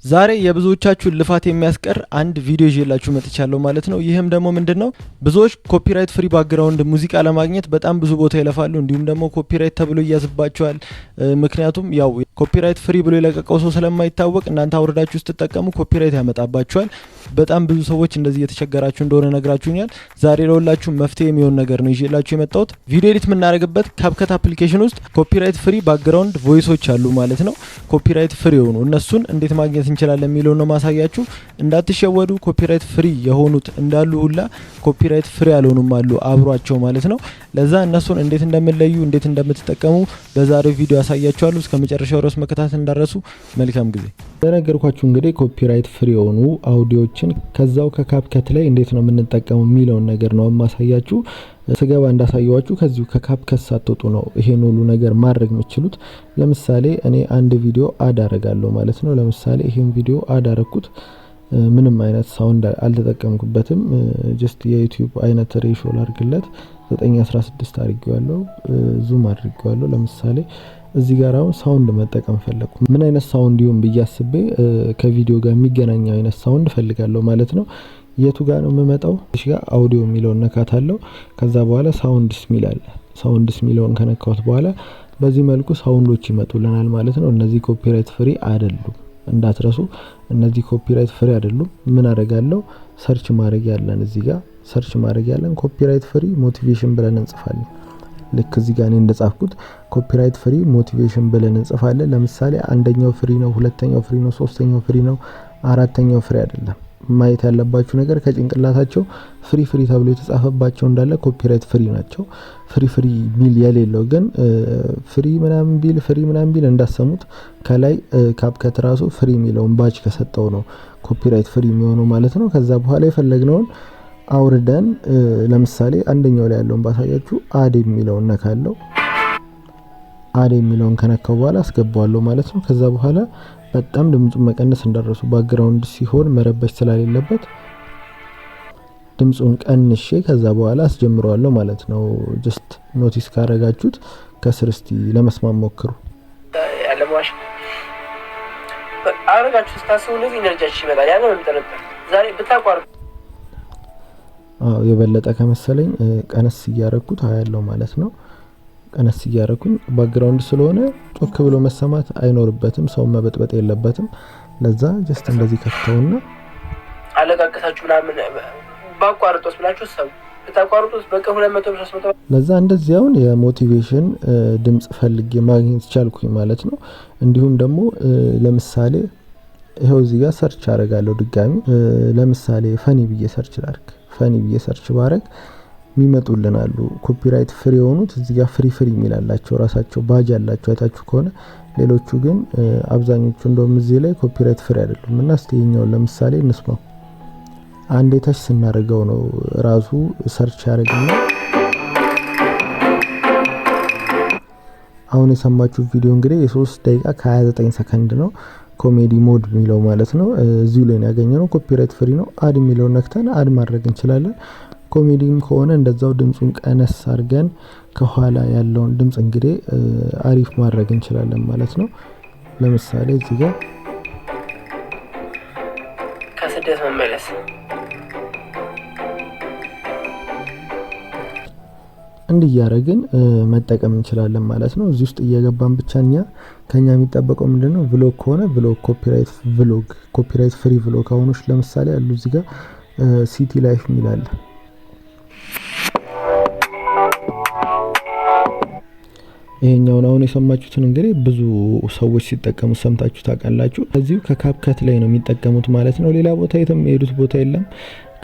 ዛሬ የብዙዎቻችሁን ልፋት የሚያስቀር አንድ ቪዲዮ ይዤላችሁ መጥቻለሁ ማለት ነው። ይህም ደግሞ ምንድነው ብዙዎች ኮፒራይት ፍሪ ባክግራውንድ ሙዚቃ ለማግኘት በጣም ብዙ ቦታ ይለፋሉ፣ እንዲሁም ደግሞ ኮፒራይት ተብሎ ይያዝባቸዋል። ምክንያቱም ያው ኮፒራይት ፍሪ ብሎ የለቀቀው ሰው ስለማይታወቅ እናንተ አውርዳችሁ ስትጠቀሙ ኮፒራይት ያመጣባቸዋል። በጣም ብዙ ሰዎች እንደዚህ እየተቸገራችሁ እንደሆነ ነግራችሁኛል። ዛሬ ለሁላችሁ መፍትሄ የሚሆን ነገር ነው ይዤላችሁ የመጣሁት። ቪዲዮ ኤዲት የምናደርግበት ካፕከት አፕሊኬሽን ውስጥ ኮፒራይት ፍሪ ባክግራውንድ ቮይሶች አሉ ማለት ነው። ኮፒራይት ፍሪ የሆኑ እነሱን እንዴት ማግኘት እንችላለን የሚለው ነው ማሳያችሁ። እንዳትሸወዱ፣ ኮፒራይት ፍሪ የሆኑት እንዳሉ ሁላ ኮፒራይት ፍሪ ያልሆኑም አሉ አብሯቸው ማለት ነው። ለዛ እነሱን እንዴት እንደምትለዩ እንዴት እንደምትጠቀሙ በዛሬው ቪዲዮ ያሳያችኋለሁ። እስከ መጨረሻው ድረስ መከታተል እንዳረሱ። መልካም ጊዜ። እንደነገርኳችሁ እንግዲህ ኮፒራይት ፍሪ የሆኑ አውዲዮችን ከዛው ከካፕከት ላይ እንዴት ነው የምንጠቀመው የሚለውን ነገር ነው ማሳያችሁ። ስገባ እንዳሳየዋችሁ ከዚሁ ከካፕከት ሳትወጡ ነው ይሄን ሁሉ ነገር ማድረግ የምትችሉት። ለምሳሌ እኔ አንድ ቪዲዮ አድ አደርጋለሁ ማለት ነው። ለምሳሌ ይሄን ቪዲዮ አድ አደረኩት፣ ምንም አይነት ሳውንድ አልተጠቀምኩበትም። ጀስት የዩቲዩብ አይነት ሬሾ ላድርግለት 9:16 አድርጌዋለሁ፣ ዙም አድርጌዋለሁ። ለምሳሌ እዚህ ጋር አሁን ሳውንድ መጠቀም ፈለኩ። ምን አይነት ሳውንድ ይሁን ብዬ አስቤ ከቪዲዮ ጋር የሚገናኝ አይነት ሳውንድ ፈልጋለሁ ማለት ነው። የቱ ጋር ነው የምመጣው? እሺ ጋር አውዲዮ የሚለውን ነካታለሁ። ከዛ በኋላ ሳውንድስ ሚል አለ። ሳውንድስ ሚለውን ከነካሁት በኋላ በዚህ መልኩ ሳውንዶች ይመጡልናል ማለት ነው። እነዚህ ኮፒራይት ፍሪ አይደሉም እንዳትረሱ። እነዚህ ኮፒራይት ፍሪ አይደሉም። ምን አደርጋለሁ? ሰርች ማድረግ ያለን እዚህ ጋር ሰርች ማድረግ ያለን ኮፒራይት ፍሪ ሞቲቬሽን ብለን እንጽፋለን። ልክ እዚህ ጋር እኔ እንደጻፍኩት ኮፒራይት ፍሪ ሞቲቬሽን ብለን እንጽፋለን። ለምሳሌ አንደኛው ፍሪ ነው፣ ሁለተኛው ፍሪ ነው፣ ሶስተኛው ፍሪ ነው፣ አራተኛው ፍሪ አይደለም። ማየት ያለባችሁ ነገር ከጭንቅላታቸው ፍሪ ተብሎ የተጻፈባቸው እንዳለ ኮፒራይት ፍሪ ናቸው። ፍሪ ሚል የሌለው ግን ፍሪ ምናምን ቢል እንዳሰሙት ከላይ ካፕከት ራሱ ፍሪ ሚለውን ባጅ ከሰጠው ነው ኮፒራይት ፍሪ የሚሆነው ማለት ነው። ከዛ በኋላ የፈለግነውን አውርደን ለምሳሌ አንደኛው ላይ ያለውን ባሳያችሁ አድ የሚለውን ነካለው። አድ የሚለውን ከነካው በኋላ አስገባዋለሁ ማለት ነው። ከዛ በኋላ በጣም ድምጹን መቀነስ እንዳደረሱ ባክግራውንድ ሲሆን መረበሽ ስለሌለበት ድምጹን ቀንሼ ከዛ በኋላ አስጀምረዋለሁ ማለት ነው። ጀስት ኖቲስ ካረጋችሁት ከስር እስቲ ለመስማት ሞክሩ። ያለማሽ አረጋችሁ ስታስቡ ለዚህ ኢነርጂያችሁ ይመጣል። ያን ነው የምጠረጠር ዛሬ ብታቋርጡ የበለጠ ከመሰለኝ ቀነስ እያረኩት አያለው ማለት ነው። ቀነስ እያረኩኝ ባክግራውንድ ስለሆነ ጮክ ብሎ መሰማት አይኖርበትም፣ ሰው መበጥበጥ የለበትም። ለዛ ጀስት እንደዚህ ከፍተውና አለቃቀሳችሁ ምናምን ባቋርጦስ ብላችሁ ሰው ብታቋርጡስ በቃ 200 300 ለዛ እንደዚህ አሁን የሞቲቬሽን ድምጽ ፈልጌ ማግኘት ቻልኩኝ ማለት ነው። እንዲሁም ደግሞ ለምሳሌ ይሄው እዚህ ጋር ሰርች አደርጋለሁ ድጋሚ። ለምሳሌ ፈኒ ብዬ ሰርች ላድርግ። ፈኒ ብዬ ሰርች ባረግ የሚመጡልናሉ ኮፒራይት ፍሪ የሆኑት እዚህ ጋር ፍሪ የሚላላቸው ራሳቸው ባጅ ያላቸው አይታችሁ ከሆነ። ሌሎቹ ግን አብዛኞቹ እንደውም እዚህ ላይ ኮፒራይት ፍሪ አይደሉም። እና እስቲ ይሄኛው ለምሳሌ እንስማው። አንዴ ታች ስናደርገው ነው ራሱ ሰርች ያደርግና አሁን የሰማችሁ ቪዲዮ እንግዲህ የ3 ደቂቃ ከ29 ሰከንድ ነው። ኮሜዲ ሞድ የሚለው ማለት ነው። እዚሁ ላይ ያገኘነው ኮፒራይት ፍሪ ነው። አድ የሚለውን ነክተን አድ ማድረግ እንችላለን። ኮሜዲም ከሆነ እንደዛው ድምጹን ቀነስ አድርገን ከኋላ ያለውን ድምጽ እንግዲህ አሪፍ ማድረግ እንችላለን ማለት ነው። ለምሳሌ እዚህ ጋር ከስደት መመለስ እንዲያረግን መጠቀም እንችላለን ማለት ነው። እዚህ ውስጥ እየገባን ብቻኛ ከኛ የሚጠበቀው ምንድነው? ቭሎግ ከሆነ ቭሎግ ኮፒራይት ፍሪ ቭሎግ አሁኖች ለምሳሌ አሉ። እዚህ ጋር ሲቲ ላይፍ ሚላል ይሄኛውን አሁን የሰማችሁትን እንግዲህ ብዙ ሰዎች ሲጠቀሙ ሰምታችሁ ታውቃላችሁ። ከዚሁ ከካፕከት ላይ ነው የሚጠቀሙት ማለት ነው። ሌላ ቦታ የትም የሄዱት ቦታ የለም።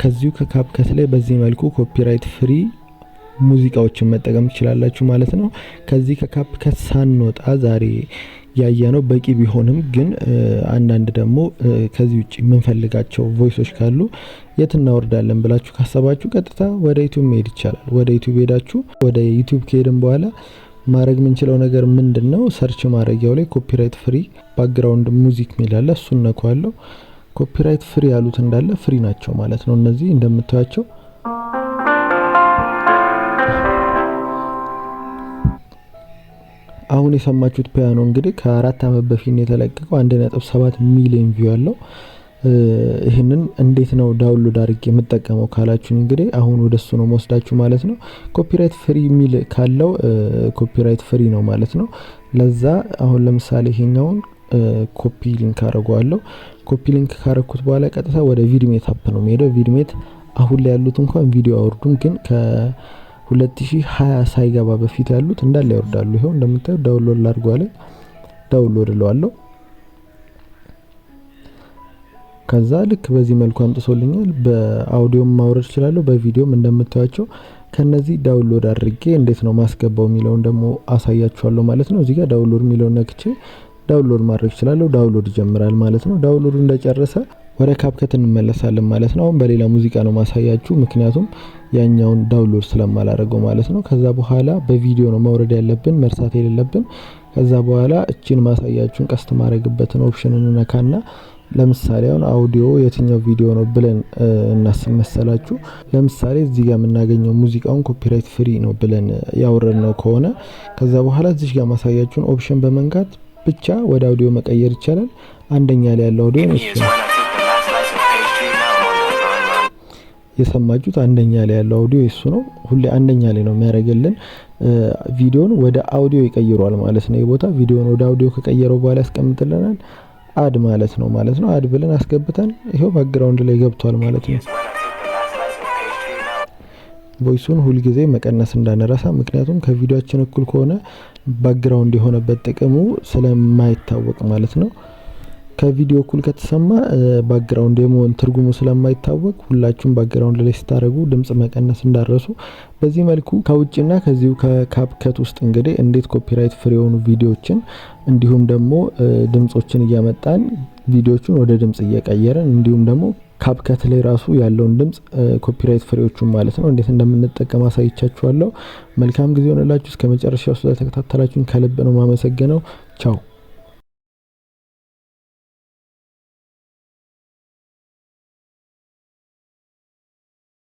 ከዚሁ ከካፕከት ላይ በዚህ መልኩ ኮፒራይት ፍሪ ሙዚቃዎችን መጠቀም ትችላላችሁ ማለት ነው። ከዚህ ከካፕከት ሳንወጣ ዛሬ ያየነው በቂ ቢሆንም ግን አንዳንድ ደግሞ ከዚህ ውጪ የምንፈልጋቸው ቮይሶች ካሉ የት እናወርዳለን ብላችሁ ካሰባችሁ ቀጥታ ወደ ዩቲዩብ መሄድ ይቻላል። ወደ ዩቲዩብ ሄዳችሁ ወደ ዩቲዩብ ከሄድን በኋላ ማድረግ የምንችለው ነገር ምንድነው? ሰርች ማድረጊያው ላይ ኮፒራይት ፍሪ ባክግራውንድ ሙዚክ ሚላለ እሱን ነካዋለሁ። ኮፒራይት ፍሪ ያሉት እንዳለ ፍሪ ናቸው ማለት ነው። እነዚህ እንደምታዩቸው አሁን የሰማችሁት ፒያኖ እንግዲህ ከ4 አመት በፊት ነው የተለቀቀው 1.7 ሚሊዮን ቪው አለው። ይሄንን እንዴት ነው ዳውንሎድ አድርጌ የምጠቀመው ካላችሁ እንግዲህ አሁን ወደሱ ነው መወስዳችሁ ማለት ነው። ኮፒራይት ፍሪ ሚል ካለው ኮፒራይት ፍሪ ነው ማለት ነው። ለዛ አሁን ለምሳሌ ይሄኛውን ኮፒ ሊንክ አደርገዋለሁ። ኮፒ ሊንክ ካረኩት በኋላ ቀጥታ ወደ ቪድሜት አፕ ነው የሚሄደው። ቪድሜት አሁን ላይ ያሉት እንኳን ቪዲዮ አውርዱም፣ ግን ከ2020 ሳይገባ በፊት ያሉት እንዳለ ያወርዳሉ። ይሄው እንደምታዩት ዳውንሎድ ላድርጓለ። ዳውንሎድ እለዋለሁ። ከዛ ልክ በዚህ መልኩ አምጥቶልኛል። በአውዲዮም ማውረድ እችላለሁ፣ በቪዲዮም እንደምታዩቸው። ከነዚህ ዳውንሎድ አድርጌ እንዴት ነው ማስገባው የሚለውን ደግሞ አሳያችኋለሁ ማለት ነው። እዚህ ጋር ዳውንሎድ የሚለውን ነክቼ ዳውንሎድ ማድረግ እችላለሁ። ዳውንሎድ ይጀምራል ማለት ነው። ዳውንሎዱ እንደጨረሰ ወደ ካፕከት እንመለሳለን ማለት ነው። አሁን በሌላ ሙዚቃ ነው ማሳያችሁ፣ ምክንያቱም ያኛውን ዳውንሎድ ስለማላረገው ማለት ነው። ከዛ በኋላ በቪዲዮ ነው ማውረድ ያለብን፣ መርሳት የሌለብን። ከዛ በኋላ እቺን ማሳያችሁን ቀስት ማድረግበትን ኦፕሽን እንነካና ለምሳሌ አሁን አውዲዮ የትኛው ቪዲዮ ነው ብለን እናስብ መሰላችሁ። ለምሳሌ እዚህ ጋር የምናገኘው ሙዚቃውን ኮፒራይት ፍሪ ነው ብለን ያወረድነው ከሆነ ከዛ በኋላ እዚህ ጋር ማሳያችሁን ኦፕሽን በመንካት ብቻ ወደ አውዲዮ መቀየር ይቻላል። አንደኛ ላይ ያለው አውዲዮ ነው የሰማችሁት። አንደኛ ላይ ያለው አውዲዮ እሱ ነው። ሁሌ አንደኛ ላይ ነው የሚያደርግልን። ቪዲዮን ወደ አውዲዮ ይቀይሯል ማለት ነው። የቦታ ቪዲዮን ወደ አውዲዮ ከቀየረው በኋላ ያስቀምጥልናል። አድ ማለት ነው። አድ ብለን አስገብተን ይሄው ባክግራውንድ ላይ ገብቷል ማለት ነው። ቮይሱን ሁሉ ጊዜ መቀነስ እንዳንረሳ፣ ምክንያቱም ከቪዲዮአችን እኩል ከሆነ ባክግራውንድ የሆነበት ጥቅሙ ስለማይታወቅ ማለት ነው። ከቪዲዮ እኩል ከተሰማ ባክግራውንድ የመሆን ትርጉሙ ስለማይታወቅ ሁላችሁም ባክግራውንድ ላይ ስታረጉ ድምጽ መቀነስ እንዳረሱ። በዚህ መልኩ ከውጭና ከዚሁ ከካፕከት ውስጥ እንግዲህ እንዴት ኮፒራይት ፍሪ የሆኑ ቪዲዮዎችን እንዲሁም ደግሞ ድምጾችን እያመጣን ቪዲዮዎቹን ወደ ድምጽ እየቀየረን እንዲሁም ደግሞ ካፕከት ላይ ራሱ ያለውን ድምጽ ኮፒራይት ፍሪዎቹን ማለት ነው እንዴት እንደምንጠቀም አሳይቻችኋለሁ። መልካም ጊዜ ሆነላችሁ። እስከመጨረሻው ስለተከታተላችሁን ከልብ ነው ማመሰግነው። ቻው።